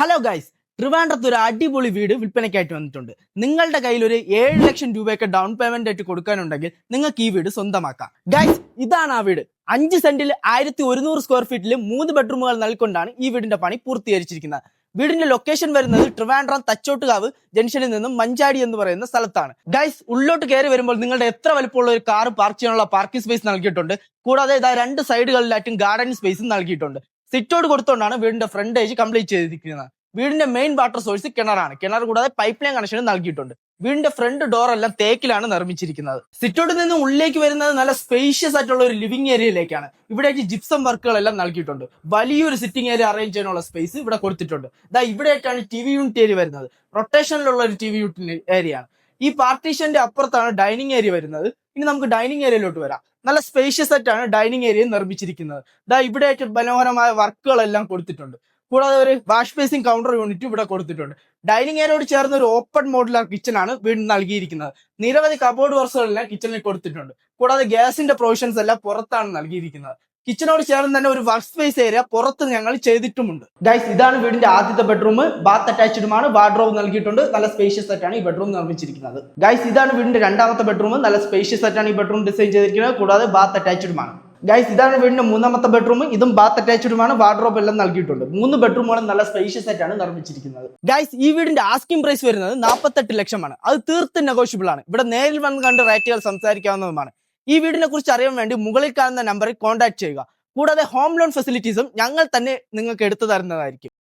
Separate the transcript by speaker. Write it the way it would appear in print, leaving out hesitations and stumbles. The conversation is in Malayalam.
Speaker 1: ഹലോ ഗൈസ്, ട്രിവാൻഡ്രത്ത് ഒരു അടിപൊളി വീട് വിൽപ്പനയ്ക്കായിട്ട് വന്നിട്ടുണ്ട്. നിങ്ങളുടെ കയ്യിൽ ഒരു 7 ലക്ഷം രൂപയൊക്കെ ഡൗൺ പേയ്മെന്റ് ആയിട്ട് കൊടുക്കാനുണ്ടെങ്കിൽ നിങ്ങൾക്ക് ഈ വീട് സ്വന്തമാക്കാം. ഗൈസ്, ഇതാണ് ആ വീട്. 5 സെന്റിൽ 1100 സ്ക്വയർ ഫീറ്റിൽ 3 ബെഡ്റൂമുകൾ നൽകൊണ്ടാണ് ഈ വീടിന്റെ പണി പൂർത്തീകരിച്ചിരിക്കുന്നത്. വീടിന്റെ ലൊക്കേഷൻ വരുന്നത് ട്രിവാൻഡ്രം തച്ചോട്ടുകാവ് ജംഗ്ഷനിൽ നിന്നും മഞ്ചാടി എന്ന് പറയുന്ന സ്ഥലത്താണ്. ഗൈസ്, ഉള്ളോട്ട് കയറി വരുമ്പോൾ നിങ്ങളുടെ എത്ര വലുപ്പമുള്ള ഒരു കാർ പാർക്ക് ചെയ്യാനുള്ള പാർക്കിംഗ് സ്പേസ് നൽകിയിട്ടുണ്ട്. കൂടാതെ ഇതാ 2 സൈഡുകളിലായിട്ടും ഗാർഡൻ സ്പേസും നൽകിയിട്ടുണ്ട്. സിറ്റോട് കൊടുത്തുകൊണ്ടാണ് വീടിന്റെ ഫ്രണ്ടേജ് കംപ്ലീറ്റ് ചെയ്തിരിക്കുന്നത്. വീടിന്റെ മെയിൻ വാട്ടർ സോഴ്സ് കിണറാണ്. കിണർ കൂടാതെ പൈപ്പ് ലൈൻ കണക്ഷൻ നൽകിയിട്ടുണ്ട്. വീടിന്റെ ഫ്രണ്ട് ഡോർ എല്ലാം തേക്കിലാണ് നിർമ്മിച്ചിരിക്കുന്നത്. സിറ്റോട്ടിൽ നിന്ന് ഉള്ളിലേക്ക് വരുന്നത് നല്ല സ്പേഷ്യസ് ആയിട്ടുള്ള ഒരു ലിവിംഗ് ഏരിയയിലേക്കാണ്. ഇവിടേക്ക് ജിപ്സം വർക്കുകളെല്ലാം നൽകിയിട്ടുണ്ട്. വലിയൊരു സിറ്റിംഗ് ഏരിയ അറേഞ്ച് ചെയ്യാനുള്ള സ്പേസ് ഇവിടെ കൊടുത്തിട്ടുണ്ട്. ഇവിടെയായിട്ടാണ് ടി വി യൂണിറ്റ് ഏരിയ വരുന്നത്. റൊട്ടേഷനിലുള്ള ഒരു ടി വി യൂണിറ്റ് ഏരിയ ആണ്. ഈ പാർട്ടീഷന്റെ അപ്പുറത്താണ് ഡൈനിങ് ഏരിയ വരുന്നത്. ഇനി നമുക്ക് ഡൈനിങ് ഏരിയയിലോട്ട് വരാം. നല്ല സ്പേഷ്യസ് ആയിട്ടാണ് ഡൈനിങ് ഏരിയ നിർമ്മിച്ചിരിക്കുന്നത്. ഇവിടെയായിട്ട് മനോഹരമായ വർക്കുകളെല്ലാം കൊടുത്തിട്ടുണ്ട്. കൂടാതെ ഒരു വാഷ് ബേസിൻ കൗണ്ടർ യൂണിറ്റ് ഇവിടെ കൊടുത്തിട്ടുണ്ട്. ഡൈനിങ് ഏരിയയോട് ചേർന്ന് ഒരു ഓപ്പൺ മോഡുലർ കിച്ചൺ ആണ് വീട് നൽകിയിരിക്കുന്നത്. നിരവധി കബോർഡ് വർക്സുകളെല്ലാം കിച്ചണിൽ കൊടുത്തിട്ടുണ്ട്. കൂടാതെ ഗ്യാസിന്റെ പ്രൊവിഷൻസ് എല്ലാം പുറത്താണ് നൽകിയിരിക്കുന്നത്. കിച്ചണോട് ചേർന്ന് തന്നെ ഒരു വർക്ക് സ്പേസ് ഏരിയ പുറത്ത് ഞങ്ങൾ ചെയ്തിട്ടുമുണ്ട്. ഗൈസ്, ഇതാണ് വീടിന്റെ ആദ്യത്തെ ബെഡ്റൂം. ബാത്ത് അറ്റാച്ച്ഡുമാണ്. വാർഡ്രോബ് നൽകിയിട്ടുണ്ട്. നല്ല സ്പേഷ്യസ് ആയിട്ടാണ് ഈ ബെഡ്റൂം നിർമ്മിച്ചിരിക്കുന്നത്. ഗൈസ്, ഇതാണ് വീടിന്റെ രണ്ടാമത്തെ ബെഡ്റൂം. നല്ല സ്പേഷ്യസ് ആയിട്ടാണ് ഈ ബെഡ്റൂം ഡിസൈൻ ചെയ്തിരിക്കുന്നത്. കൂടാതെ ബാത്ത് അറ്റാച്ച്ഡുമാണ്. ഗൈസ്, ഇതാണ് വീടിന്റെ മൂന്നാമത്തെ ബെഡ്റൂം. ഇതും ബാത്ത് അറ്റാച്ച്ഡുമാണ്. വാർഡ്രോബ് എല്ലാം നൽകിയിട്ടുണ്ട്. 3 ബെഡ്റൂമുകളും നല്ല സ്പേഷ്യസ് ആയിട്ടാണ് നിർമ്മിച്ചിരിക്കുന്നത്. ഗൈസ്, ഈ വീടിന്റെ ആസ്കിംഗ് പ്രൈസ് വരുന്നത് 48 ലക്ഷമാണ്. അത് തീർത്തും നെഗോഷ്യബിൾ ആണ്. ഇവിടെ നേരിൽ വന്ന് കണ്ട് റേറ്റുകൾ സംസാരിക്കാവുന്നതുമാണ്. ഈ വീടിനെ കുറിച്ച് അറിയാൻ വേണ്ടി മുകളിൽ കാണുന്ന നമ്പറിൽ കോൺടാക്ട് ചെയ്യുക. കൂടാതെ ഹോം ലോൺ ഫെസിലിറ്റീസും ഞങ്ങൾ തന്നെ നിങ്ങൾക്ക് എടുത്തു തരുന്നതായിരിക്കും.